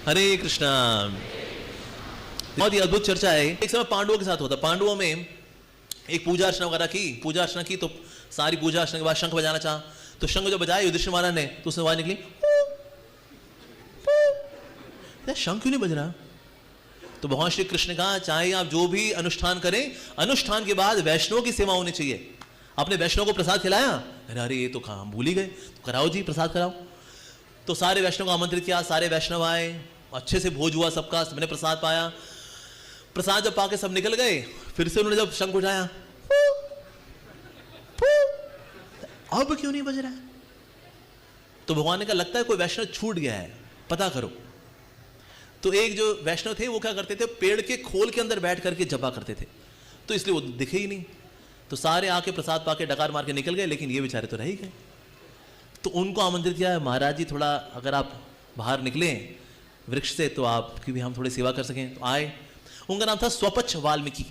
हरे कृष्णा। बहुत ही अद्भुत चर्चा है। एक समय पांडवों के साथ होता, पांडवों में एक पूजा अर्चना वगैरह की, तो सारी पूजा अर्चना के बाद शंख बजाना चाहा, तो शंख जो बजाया युधिष्ठिर महाराज ने, तो उससे आवाज निकली, शंख क्यों नहीं बज रहा? तो भगवान श्री कृष्ण कहा, चाहे आप जो भी अनुष्ठान करें, अनुष्ठान के बाद वैष्णव की सेवा होनी चाहिए। आपने वैष्णव को प्रसाद खिलाया, अरे ये तो हम भूल ही गए, तो कराओ जी, प्रसाद कराओ। तो सारे वैष्णव को आमंत्रित किया, सारे वैष्णव आए, अच्छे से भोज हुआ सबका, सबने प्रसाद पाया। प्रसाद जब पाके सब निकल गए, फिर से उन्होंने जब शंख उठाया, अब क्यों नहीं बज रहा है? तो भगवान ने कहा, लगता है कोई वैष्णव छूट गया है, पता करो। तो एक जो वैष्णव थे वो क्या करते थे, पेड़ के खोल के अंदर बैठ करके जपा करते थे, तो इसलिए वो दिखे ही नहीं। तो सारे आके प्रसाद पाके डकार मार के निकल गए, लेकिन ये बेचारे तो रह ही गए। तो उनको आमंत्रित किया, महाराज जी थोड़ा अगर आप बाहर निकलें वृक्ष से तो आपकी भी हम थोड़ी सेवा कर सकें। तो आए, उनका नाम था स्वपच वाल्मीकि।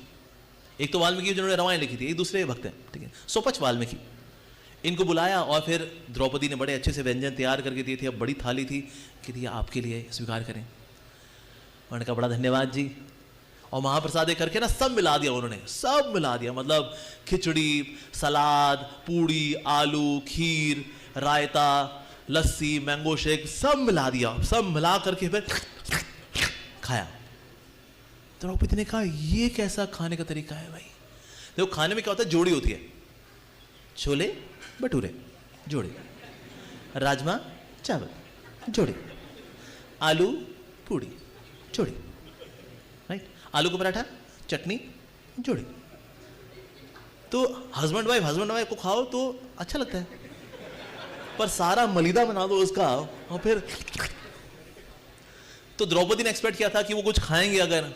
एक तो वाल्मीकि जिन्होंने रामायण लिखी थी, एक दूसरे भक्त हैं, ठीक है, स्वपच वाल्मीकि। इनको बुलाया और फिर द्रौपदी ने बड़े अच्छे से व्यंजन तैयार करके दिए थे, अब बड़ी थाली थी कि दिया आपके लिए, स्वीकार करें। उन्होंने कहा बड़ा धन्यवाद जी। और महाप्रसाद करके ना सब मिला दिया उन्होंने, सब मिला दिया, मतलब खिचड़ी, सलाद, पूड़ी, आलू, खीर, रायता, लस्सी, मैंगो शेक, सब मिला दिया। सब मिला करके फिर खाया। द्रौपदी ने कहा ये कैसा खाने का तरीका है भाई? देखो खाने में क्या होता है, जोड़ी होती है, छोले भटूरे जोड़ी, राजमा चावल जोड़ी, आलू पूड़ी जोड़ी, राइट, आलू का पराठा चटनी जोड़ी। तो हस्बैंड वाइफ को खाओ तो अच्छा लगता है, पर सारा मलिदा बना दो उसका और फिर। तो द्रौपदी ने एक्सपेक्ट किया था कि वो कुछ खाएंगे अगर,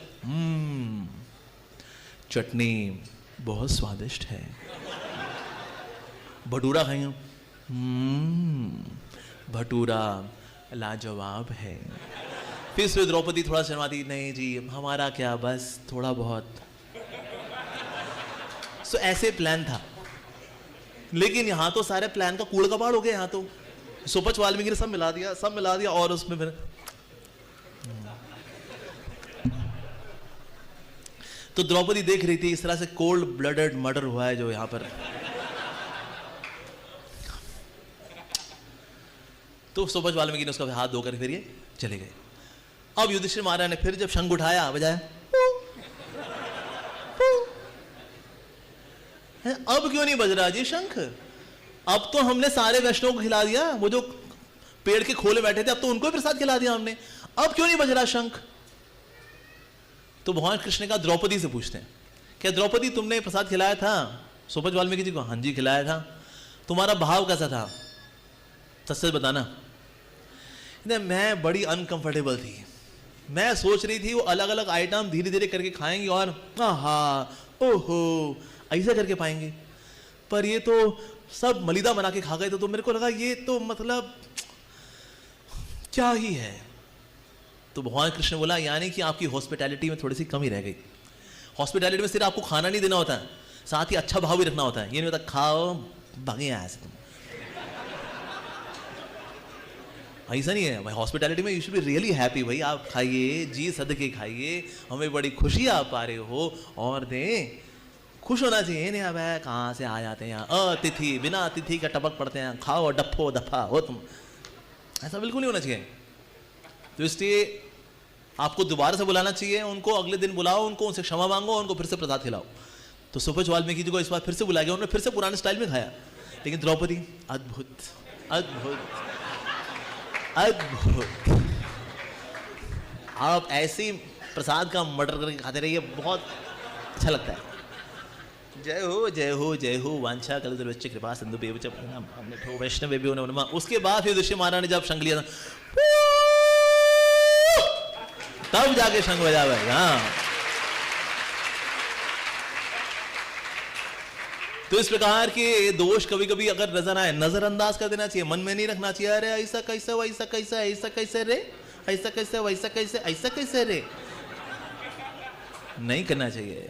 चटनी बहुत स्वादिष्ट है, भटूरा खाएंगे, भटूरा लाजवाब है। फिर द्रौपदी थोड़ा शर्माती, नहीं जी हमारा क्या, बस थोड़ा बहुत। सो ऐसे प्लान था, लेकिन यहां तो सारे प्लान का कूड़ कबाड़ हो गया। यहां तो स्वपच वाल्मीकि ने सब मिला दिया और उसमें फिर तो द्रौपदी देख रही थी इस तरह से कोल्ड ब्लडेड मर्डर हुआ है जो यहां पर। तो स्वपच वाल्मीकि ने उसका हाथ धोकर फिर ये चले गए। अब युधिष्ठिर महाराज ने फिर जब शंख उठाया, बजाया, अब क्यों नहीं बज रहा जी शंख? अब तो हमने सारे वैष्णव को खिला दिया, वो जो पेड़ के खोले बैठे थे अब तो उनको भी प्रसाद खिला दिया हमने, अब क्यों नहीं बज रहा शंख? तो भगवान कृष्ण का द्रौपदी से पूछते हैं, क्या द्रौपदी तुमने प्रसाद खिलाया था स्वपच वाल्मीकि जी को? हाँ जी खिलाया था। तुम्हारा भाव कैसा था, सच बताना। मैं बड़ी अनकंफर्टेबल थी, मैं सोच रही थी वो अलग अलग आइटम धीरे धीरे करके खाएंगे और ओहो ऐसा करके पाएंगे, पर ये तो सब मलिदा बना के खा गए। तो मेरे को लगा ये तो मतलब क्या ही है। तो भगवान कृष्ण बोला, यानी कि आपकी हॉस्पिटैलिटी में थोड़ी सी कमी रह गई। हॉस्पिटैलिटी में सिर्फ आपको खाना नहीं देना होता है, साथ ही अच्छा भाव भी रखना होता है। ये नहीं होता खाओ भागे यहाँ से, तुम ऐसा नहीं है भाई। हॉस्पिटैलिटी में you should be really happy, भाई आप खाइए जी, सदके खाइए, हमें बड़ी खुशी आप पा रहे हो और दें, खुश होना चाहिए। नहीं अब कहाँ से आ जाते हैं यहाँ, अतिथि बिना अतिथि का टपक पड़ते हैं, खाओ डफो दफा हो तुम, ऐसा बिल्कुल नहीं होना चाहिए। तो इसलिए आपको दोबारा से बुलाना चाहिए, उनको अगले दिन बुलाओ, उनसे क्षमा मांगो, उनको फिर से प्रसाद खिलाओ। तो स्वपच वाल्मीकि जी को इस बार फिर से बुलाया गया, उन्होंने फिर से पुराने स्टाइल में खाया। लेकिन द्रौपदी अद्भुत अद्भुत अद्भुत, आप ऐसे प्रसाद का मर्डर करके खाते रहिए, बहुत अच्छा लगता है। जय हो जय हो जय हो, वांछा कलुतरुश्च कृपा सिंधु बेवच हमने वैष्णव नमः। उसके बाद फिर युधिष्ठिर महाराज ने जब शंख लिया था, तब जाके शंख बजा भाई। हाँ, तो इस प्रकार के दोष कभी कभी अगर नजर आए, नजरअंदाज कर देना चाहिए, मन में नहीं रखना चाहिए। अरे ऐसा कैसे वैसा कैसा, ऐसा कैसे रे, ऐसा कैसे वैसा कैसे, ऐसा कैसे रे, नहीं करना चाहिए।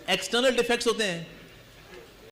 एक्सटर्नल डिफेक्ट्स होते हैं,